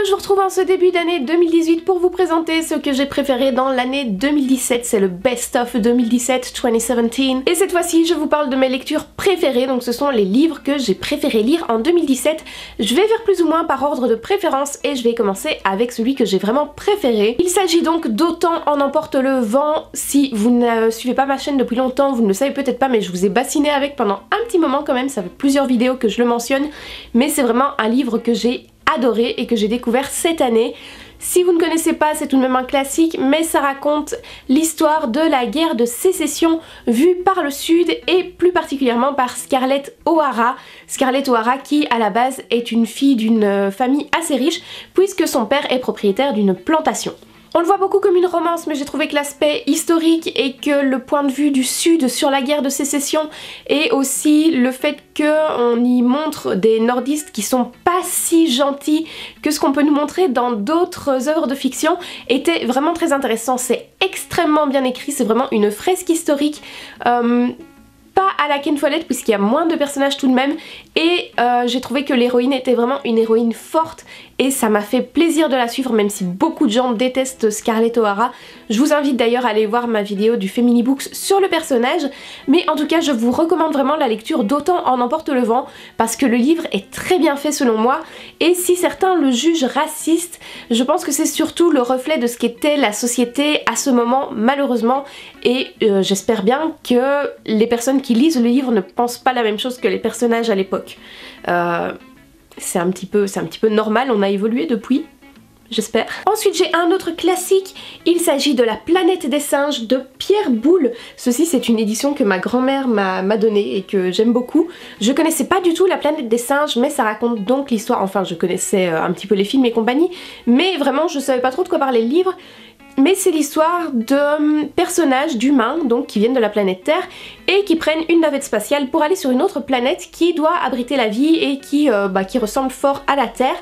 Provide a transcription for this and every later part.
je vous retrouve en ce début d'année 2018 pour vous présenter ce que j'ai préféré dans l'année 2017, c'est le Best of 2017. Et cette fois-ci, je vous parle de mes lectures préférées, donc ce sont les livres que j'ai préféré lire en 2017. Je vais faire plus ou moins par ordre de préférence et je vais commencer avec celui que j'ai vraiment préféré. Il s'agit donc d'Autant en emporte le vent. Si vous ne suivez pas ma chaîne depuis longtemps, vous ne le savez peut-être pas, mais je vous ai bassiné avec pendant un petit moment quand même, ça fait plusieurs vidéos que je le mentionne, mais c'est vraiment un livre que j'ai adoré et que j'ai découvert cette année. Si vous ne connaissez pas, c'est tout de même un classique, mais ça raconte l'histoire de la guerre de sécession vue par le Sud et plus particulièrement par Scarlett O'Hara. Scarlett O'Hara qui à la base est une fille d'une famille assez riche puisque son père est propriétaire d'une plantation. On le voit beaucoup comme une romance, mais j'ai trouvé que l'aspect historique et que le point de vue du Sud sur la guerre de sécession et aussi le fait qu'on y montre des nordistes qui sont pas si gentils que ce qu'on peut nous montrer dans d'autres œuvres de fiction était vraiment très intéressant. C'est extrêmement bien écrit, c'est vraiment une fresque historique. Pas à la Ken Follett puisqu'il y a moins de personnages tout de même et j'ai trouvé que l'héroïne était vraiment une héroïne forte et ça m'a fait plaisir de la suivre même si beaucoup de gens détestent Scarlett O'Hara. Je vous invite d'ailleurs à aller voir ma vidéo du Femini Books sur le personnage, mais en tout cas je vous recommande vraiment la lecture d'Autant en emporte le vent parce que le livre est très bien fait selon moi et si certains le jugent raciste, je pense que c'est surtout le reflet de ce qu'était la société à ce moment malheureusement et j'espère bien que les personnes qui lisent le livre ne pensent pas la même chose que les personnages à l'époque. C'est un petit peu normal, on a évolué depuis, j'espère. Ensuite j'ai un autre classique, il s'agit de La planète des singes de Pierre Boulle. Ceci c'est une édition que ma grand-mère m'a donnée et que j'aime beaucoup. Je connaissais pas du tout La planète des singes, mais ça raconte donc l'histoire, enfin je connaissais un petit peu les films et compagnie, mais vraiment je savais pas trop de quoi parlait le livre. Mais c'est l'histoire de personnages, d'humains, donc qui viennent de la planète Terre et qui prennent une navette spatiale pour aller sur une autre planète qui doit abriter la vie et qui ressemble fort à la Terre.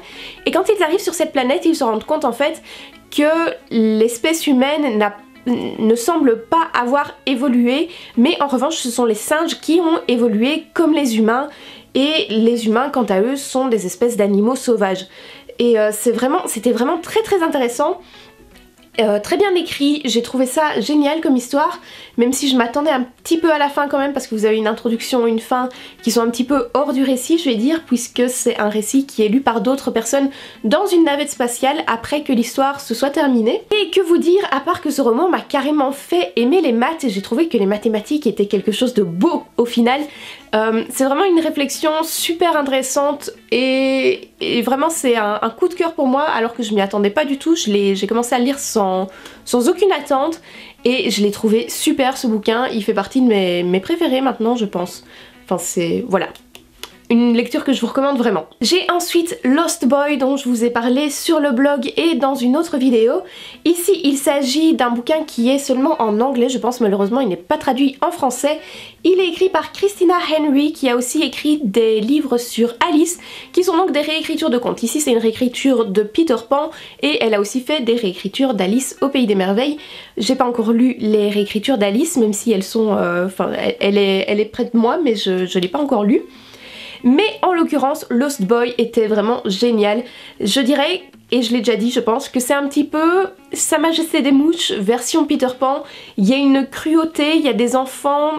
Et quand ils arrivent sur cette planète, ils se rendent compte en fait que l'espèce humaine ne semble pas avoir évolué, mais en revanche ce sont les singes qui ont évolué comme les humains et les humains quant à eux sont des espèces d'animaux sauvages. Et c'était vraiment très intéressant. Très bien écrit, j'ai trouvé ça génial comme histoire, même si je m'attendais un petit peu à la fin quand même parce que vous avez une introduction, une fin qui sont un petit peu hors du récit je vais dire, puisque c'est un récit qui est lu par d'autres personnes dans une navette spatiale après que l'histoire se soit terminée. Et que vous dire, à part que ce roman m'a carrément fait aimer les maths et j'ai trouvé que les mathématiques étaient quelque chose de beau au final. C'est vraiment une réflexion super intéressante et vraiment c'est un coup de cœur pour moi alors que je m'y attendais pas du tout. J'ai commencé à le lire sans aucune attente et je l'ai trouvé super ce bouquin, il fait partie de mes préférés maintenant je pense. Enfin c'est... voilà. Une lecture que je vous recommande vraiment. J'ai ensuite Lost Boy dont je vous ai parlé sur le blog et dans une autre vidéo. Ici il s'agit d'un bouquin qui est seulement en anglais, je pense malheureusement il n'est pas traduit en français. Il est écrit par Christina Henry qui a aussi écrit des livres sur Alice qui sont donc des réécritures de contes. Ici c'est une réécriture de Peter Pan et elle a aussi fait des réécritures d'Alice au Pays des Merveilles. J'ai pas encore lu les réécritures d'Alice même si elles sont... elle est près de moi mais je l'ai pas encore lu. Mais en l'occurrence, Lost Boy était vraiment génial. Je dirais, et je l'ai déjà dit je pense, que c'est un petit peu Sa Majesté des Mouches version Peter Pan. Il y a une cruauté, il y a des enfants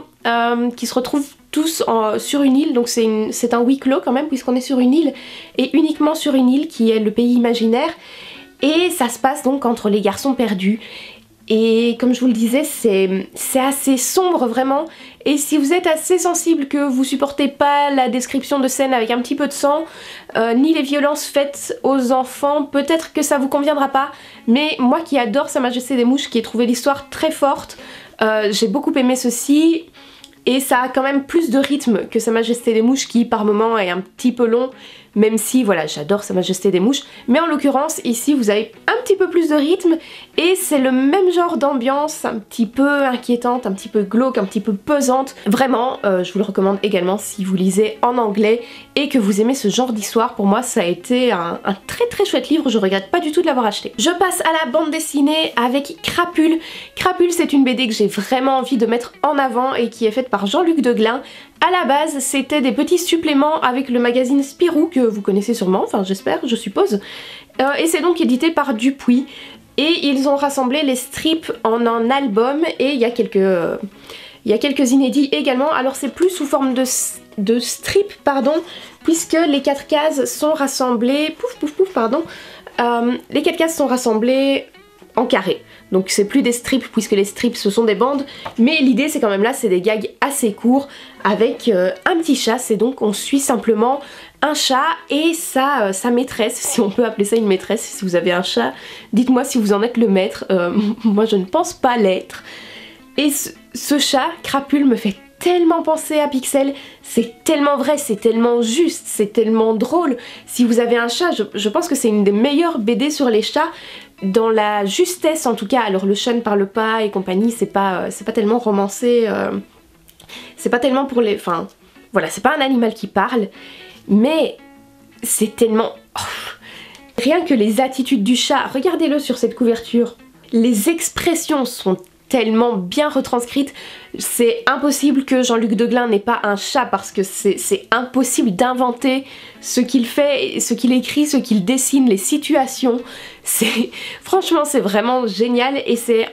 qui se retrouvent tous sur une île, donc c'est un huis clos quand même puisqu'on est sur une île, et uniquement sur une île qui est le pays imaginaire. Et ça se passe donc entre les garçons perdus. Et comme je vous le disais, c'est assez sombre vraiment. Et si vous êtes assez sensible que vous supportez pas la description de scènes avec un petit peu de sang, ni les violences faites aux enfants, peut-être que ça vous conviendra pas. Mais moi qui adore Sa Majesté des Mouches, qui ai trouvé l'histoire très forte, j'ai beaucoup aimé ceci. Et ça a quand même plus de rythme que Sa Majesté des Mouches qui par moment est un petit peu long, même si voilà j'adore Sa Majesté des Mouches, mais en l'occurrence ici vous avez un petit peu plus de rythme et c'est le même genre d'ambiance un petit peu inquiétante, un petit peu glauque, un petit peu pesante. Vraiment je vous le recommande également si vous lisez en anglais et que vous aimez ce genre d'histoire. Pour moi ça a été un très chouette livre, je regrette pas du tout de l'avoir acheté. Je passe à la bande dessinée avec Crapule. Crapule c'est une BD que j'ai vraiment envie de mettre en avant et qui est faite par Jean-Luc Deglin. À la base c'était des petits suppléments avec le magazine Spirou que vous connaissez sûrement, enfin j'espère, je suppose. et c'est donc édité par Dupuis. Et ils ont rassemblé les strips en un album et il y a quelques inédits également. Alors c'est plus sous forme de strips, pardon, puisque les 4 cases sont rassemblées... les 4 cases sont rassemblées en carré. Donc c'est plus des strips puisque les strips ce sont des bandes. Mais l'idée c'est quand même là, c'est des gags assez courts avec un petit chat. C'est donc on suit simplement un chat et sa maîtresse, si on peut appeler ça une maîtresse. Si vous avez un chat, dites-moi si vous en êtes le maître. Moi je ne pense pas l'être. Et ce chat, Crapule, me fait tellement penser à Pixel, c'est tellement vrai, c'est tellement juste, c'est tellement drôle. Si vous avez un chat, je pense que c'est une des meilleures BD sur les chats, dans la justesse en tout cas. Alors le chat ne parle pas et compagnie, c'est pas tellement romancé, c'est pas tellement pour les... Enfin, voilà, c'est pas un animal qui parle, mais c'est tellement... Oh. Rien que les attitudes du chat, regardez-le sur cette couverture, les expressions sont tellement bien retranscrite. C'est impossible que Jean-Luc Deglin n'ait pas un chat parce que c'est impossible d'inventer ce qu'il fait, ce qu'il écrit, ce qu'il dessine, les situations. Franchement c'est vraiment génial et c'est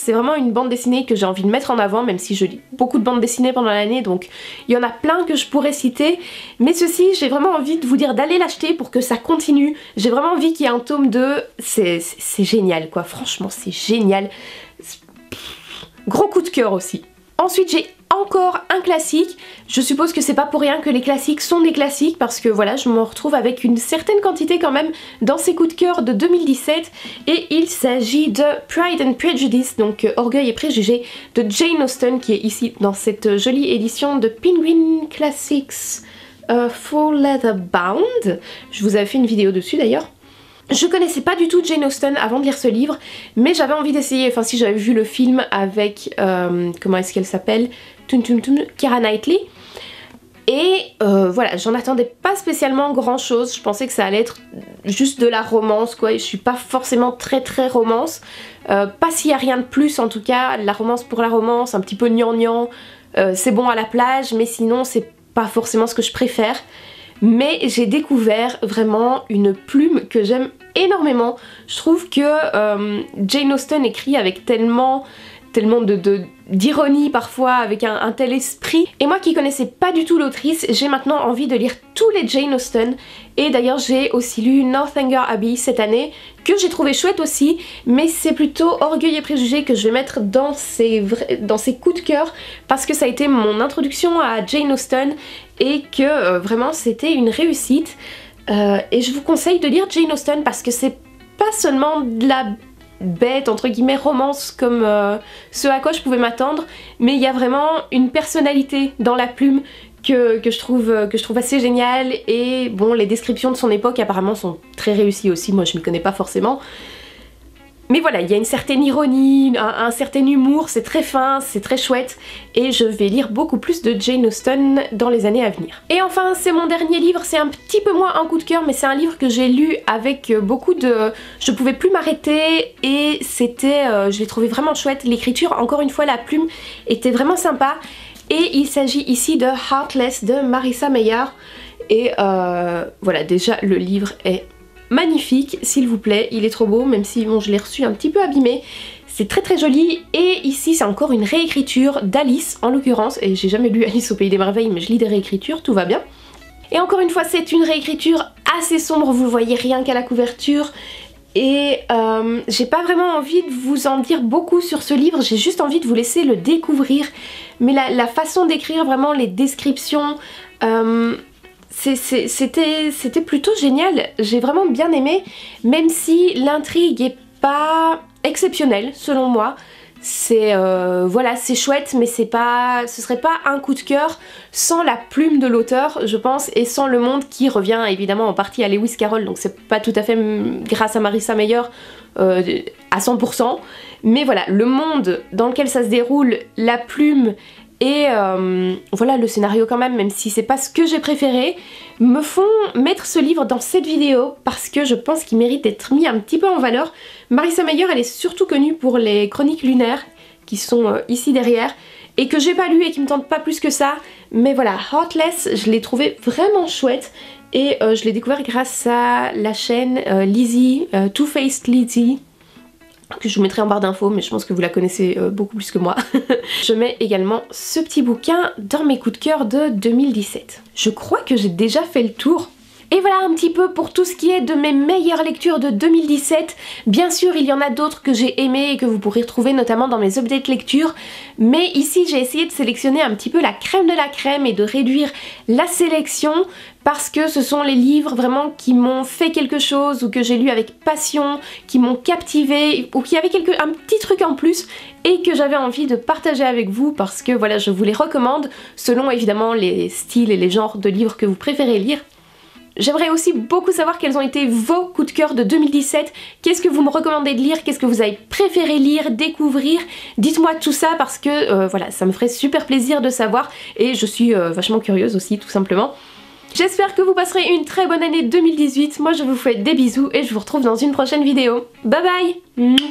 vraiment une bande dessinée que j'ai envie de mettre en avant, même si je lis beaucoup de bandes dessinées pendant l'année, donc il y en a plein que je pourrais citer, mais ceci j'ai vraiment envie de vous dire d'aller l'acheter pour que ça continue. J'ai vraiment envie qu'il y ait un tome 2, c'est génial quoi, franchement c'est génial. Gros coup de cœur aussi. Ensuite j'ai encore un classique. Je suppose que c'est pas pour rien que les classiques sont des classiques parce que voilà, je me retrouve avec une certaine quantité quand même dans ces coups de cœur de 2017 et il s'agit de Pride and Prejudice, donc Orgueil et Préjugés de Jane Austen, qui est ici dans cette jolie édition de Penguin Classics Full Leather Bound. Je vous avais fait une vidéo dessus d'ailleurs. Je connaissais pas du tout Jane Austen avant de lire ce livre, mais j'avais envie d'essayer, enfin si j'avais vu le film avec, comment est-ce qu'elle s'appelle, Keira Knightley, et voilà, j'en attendais pas spécialement grand chose, je pensais que ça allait être juste de la romance quoi, et je suis pas forcément très romance, pas s'il y a rien de plus en tout cas, la romance pour la romance, un petit peu gnangnan, c'est bon à la plage, mais sinon c'est pas forcément ce que je préfère. Mais j'ai découvert vraiment une plume que j'aime énormément. Je trouve que Jane Austen écrit avec tellement d'ironie parfois, avec un tel esprit. Et moi qui connaissais pas du tout l'autrice, j'ai maintenant envie de lire tous les Jane Austen. Et d'ailleurs j'ai aussi lu Northanger Abbey cette année, que j'ai trouvé chouette aussi, mais c'est plutôt Orgueil et Préjugés que je vais mettre dans ces coups de cœur, parce que ça a été mon introduction à Jane Austen, et que vraiment c'était une réussite. Et je vous conseille de lire Jane Austen parce que c'est pas seulement de la bête entre guillemets romance comme ce à quoi je pouvais m'attendre, mais il y a vraiment une personnalité dans la plume que je trouve assez géniale. Et bon, les descriptions de son époque apparemment sont très réussies aussi, moi je m'y connais pas forcément. Mais voilà, il y a une certaine ironie, un certain humour, c'est très fin, c'est très chouette, et je vais lire beaucoup plus de Jane Austen dans les années à venir. Et enfin, c'est mon dernier livre, c'est un petit peu moins un coup de cœur, mais c'est un livre que j'ai lu avec beaucoup de... Je pouvais plus m'arrêter, et c'était... je l'ai trouvé vraiment chouette, l'écriture, encore une fois, la plume était vraiment sympa, et il s'agit ici de Heartless de Marissa Meyer, et voilà, déjà le livre est... magnifique, s'il vous plaît, il est trop beau, même si bon, je l'ai reçu un petit peu abîmé. C'est très joli, et ici c'est encore une réécriture d'Alice en l'occurrence, et j'ai jamais lu Alice au Pays des Merveilles, mais je lis des réécritures, tout va bien. Et encore une fois c'est une réécriture assez sombre, vous le voyez rien qu'à la couverture, et j'ai pas vraiment envie de vous en dire beaucoup sur ce livre, j'ai juste envie de vous laisser le découvrir, mais la façon d'écrire, vraiment les descriptions... c'était plutôt génial, j'ai vraiment bien aimé, même si l'intrigue est pas exceptionnelle selon moi. C'est voilà, c'est chouette, mais ce serait pas un coup de cœur sans la plume de l'auteur, je pense, et sans le monde qui revient évidemment en partie à Lewis Carroll, donc c'est pas tout à fait grâce à Marissa Meyer à 100%, mais voilà, le monde dans lequel ça se déroule, la plume et voilà, le scénario quand même si c'est pas ce que j'ai préféré, me font mettre ce livre dans cette vidéo parce que je pense qu'il mérite d'être mis un petit peu en valeur. Marissa Meyer, elle est surtout connue pour les Chroniques lunaires qui sont ici derrière, et que j'ai pas lu et qui me tente pas plus que ça. Mais voilà, Heartless, je l'ai trouvé vraiment chouette. Et je l'ai découvert grâce à la chaîne Lizzie, Too Faced Lizzie, que je vous mettrai en barre d'infos, mais je pense que vous la connaissez beaucoup plus que moi. Je mets également ce petit bouquin dans mes coups de cœur de 2017. Je crois que j'ai déjà fait le tour. Et voilà un petit peu pour tout ce qui est de mes meilleures lectures de 2017. Bien sûr, il y en a d'autres que j'ai aimées et que vous pourrez retrouver notamment dans mes updates lectures. Mais ici, j'ai essayé de sélectionner un petit peu la crème de la crème et de réduire la sélection parce que ce sont les livres vraiment qui m'ont fait quelque chose ou que j'ai lu avec passion, qui m'ont captivé ou qui avaient un petit truc en plus et que j'avais envie de partager avec vous parce que voilà, je vous les recommande selon évidemment les styles et les genres de livres que vous préférez lire. J'aimerais aussi beaucoup savoir quels ont été vos coups de cœur de 2017, qu'est-ce que vous me recommandez de lire, qu'est-ce que vous avez préféré lire, découvrir, dites-moi tout ça parce que voilà, ça me ferait super plaisir de savoir et je suis vachement curieuse aussi tout simplement. J'espère que vous passerez une très bonne année 2018, moi je vous fais des bisous et je vous retrouve dans une prochaine vidéo. Bye bye.